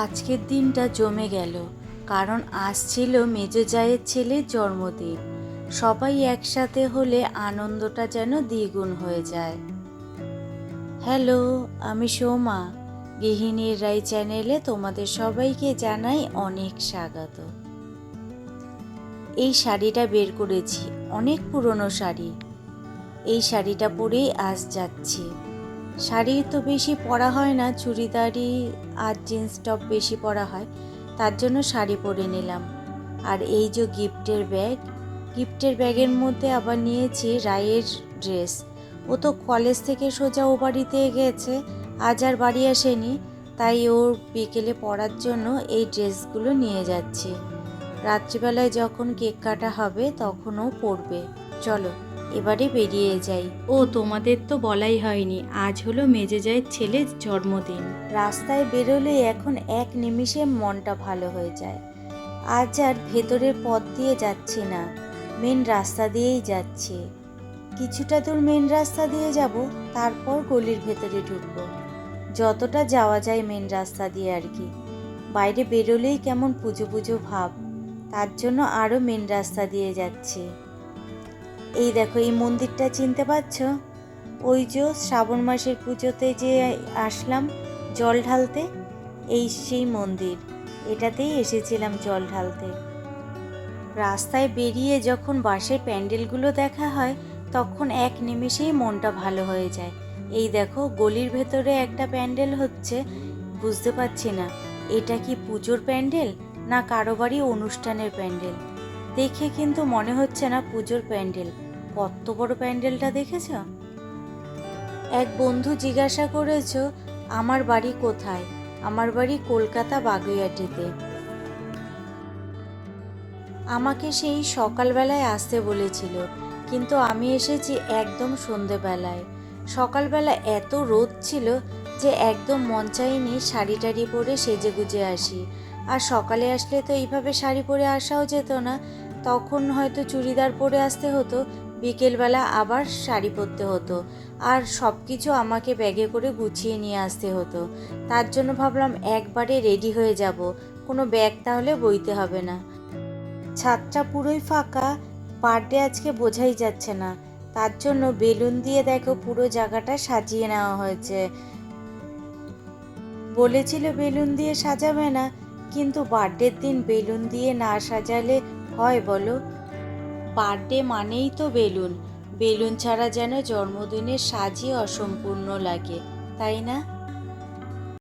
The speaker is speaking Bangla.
আজকের দিনটা জমে গেল, কারণ আজ ছিল মেজো জায়ের ছেলের জন্মদিন। সবাই একসাথে হলে আনন্দটা যেন দ্বিগুণ হয়ে যায়। হ্যালো, আমি সোমা। গৃহিণীর রাই চ্যানেলে তোমাদের সবাইকে জানাই অনেক স্বাগত। এই শাড়িটা বের করেছি, অনেক পুরনো শাড়ি। এই শাড়িটা পরেই আজ যাচ্ছি। শাড়ি তো বেশি পরা হয় না, চুড়িদারই আর জিন্স টপ বেশি পরা হয়, তার জন্য শাড়ি পরে নিলাম। আর এই যে গিফটের ব্যাগের মধ্যে আবার নিয়েছি রায়ের ড্রেস। ও তো কলেজ থেকে সোজা ও বাড়িতে গেছে, আজ আর বাড়ি আসেনি, তাই ওর বিকেলে পরার জন্য এই ড্রেসগুলো নিয়ে যাচ্ছি। রাত্রিবেলায় যখন কেক কাটা হবে তখনও পরবে। চলো এবারে বেরিয়ে যাই। ও তোমাদের তো বলাই হয়নি, আজ হলো মেজো জায়ের ছেলের জন্মদিন। রাস্তায় বেরোলে এখন এক নিমিষে মনটা ভালো হয়ে যায়। আজ আর ভেতরের পথ দিয়ে যাচ্ছি না, মেন রাস্তা দিয়েই যাচ্ছি। কিছুটা দূর মেন রাস্তা দিয়ে যাব, তারপর গলির ভেতরে ঢুকবো। যতটা যাওয়া যায় মেন রাস্তা দিয়ে আর কি। বাইরে বেরোলেই কেমন পুজো পুজো ভাব, তার জন্য আরও মেন রাস্তা দিয়ে যাচ্ছি। এই দেখো, এই মন্দিরটা চিনতে পারছো? ওই যে শ্রাবণ মাসের পুজোতে যে আসলাম জল ঢালতে, এই সেই মন্দির। এটাতেই এসেছিলাম জল ঢালতে। রাস্তায় বেরিয়ে যখন বাঁশের প্যান্ডেলগুলো দেখা হয় তখন এক নিমেষেই মনটা ভালো হয়ে যায়। এই দেখো, গলির ভেতরে একটা প্যান্ডেল হচ্ছে, বুঝতে পারছি না এটা কি পুজোর প্যান্ডেল না কারো বাড়ি অনুষ্ঠানের প্যান্ডেল। দেখে কিন্তু মনে হচ্ছে না পুজোর প্যান্ডেল। কত বড় প্যান্ডেলটা দেখেছ? এক বন্ধু জিজ্ঞাসা করেছ আমার বাড়ি কোথায়। আমার বাড়ি কলকাতা বাগুইআটিতে। আমাকে সেই সকালবেলায় আসতে বলেছিল, কিন্তু আমি এসেছি একদম সন্ধেবেলায়। সকালবেলা এত রোদ ছিল যে একদম মন চাইনি শাড়ি টাড়ি পরে সেজে গুজে আসি। আর সকালে আসলে তো এইভাবে শাড়ি পরে আসাও যেত না, তখন হয়তো চুড়িদার পরে আসতে হতো, বিকেলবেলা আবার শাড়ি পরতে হতো, আর সব কিছু আমাকে ব্যাগে করে গুছিয়ে নিয়ে আসতে হতো। তার জন্য ভাবলাম একবারে রেডি হয়ে যাব, কোনো ব্যাগ তাহলে বইতে হবে না। ছাদটা পুরোই ফাঁকা, বার্থডে আজকে বোঝাই যাচ্ছে না, তার জন্য বেলুন দিয়ে দেখো পুরো জায়গাটা সাজিয়ে নেওয়া হয়েছে। বলেছিল বেলুন দিয়ে সাজাবে না, কিন্তু বার্থডের দিন বেলুন দিয়ে না সাজালে হয় বলো? বার্থডে মানেই তো বেলুন, বেলুন ছাড়া যেন জন্মদিনের সাজই অসম্পূর্ণ লাগে, তাই না?